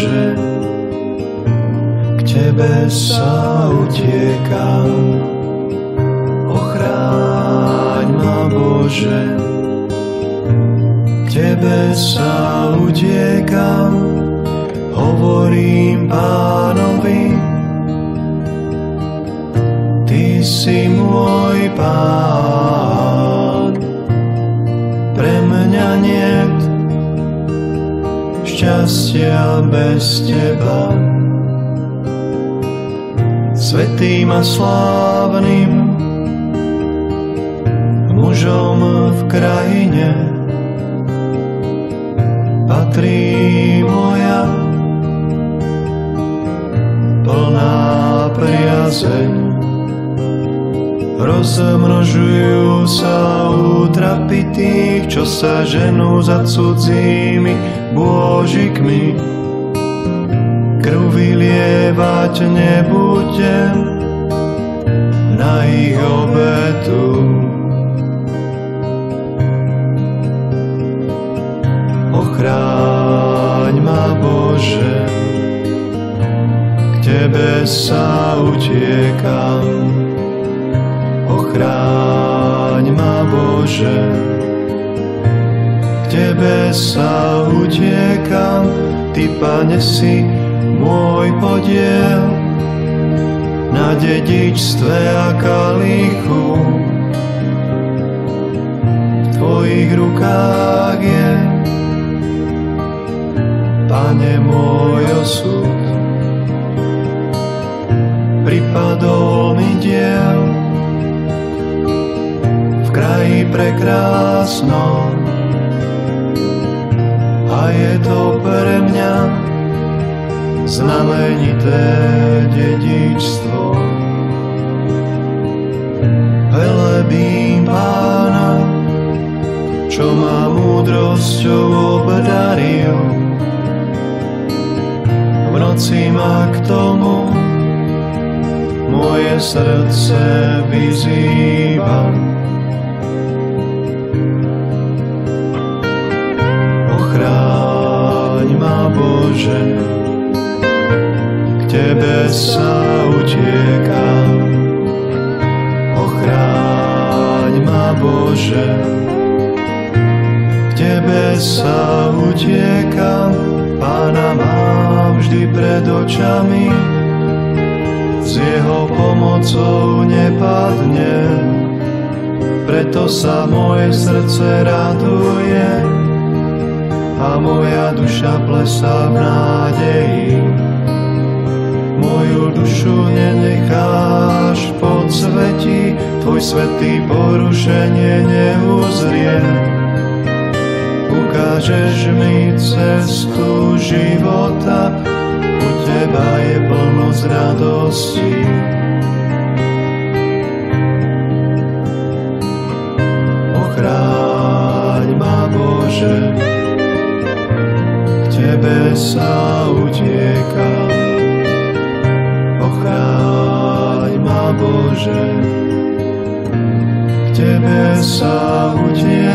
Bože, k Tebe sa utiekam. Ochráň ma, Bože, k Tebe sa utiekam. Hovorím Pánovi, Ty si môj Pán. Pre mňa niet šťastia bez Teba. Svätým a slávnym mužom v krajine patrí moja plná priazeň. Rozmnožujú sa útrapy tých, čo sa ženú za cudzími bôžikmi. Krv vylievať nebudem na ich obetu. Ochráň ma, Bože, k Tebe sa utiekam. Ochráň ma, Bože, k Tebe sa utiekam. Ty, Pane, si môj podiel na dedičstve a kalichu. V Tvojich rukách je, Pane, môj osud. Pripadol mi diel v kraji prekrásnom a je to pre mňa znamenité dedičstvo. Velebím Pána, čo ma múdrosťou obdaril. V noci ma k tomu moje srdce vyzýva. Ochráň ma, Bože, k Tebe sa utiekam. Ochráň ma, Bože, k Tebe sa utiekam. Pána mám vždy pred očami, s Jeho pomocou nepadnem. Preto sa moje srdce raduje a moja duša plesá v nádeji. Moju dušu nenecháš v podsvetí, Tvoj svätý porušenie neuzrie. Ukážeš mi cestu života, u Teba je plnosť radosti. Ochráň ma, Bože, k Tebe sa utiekam. Ochráň ma, Bože, k Tebe sa utiekam.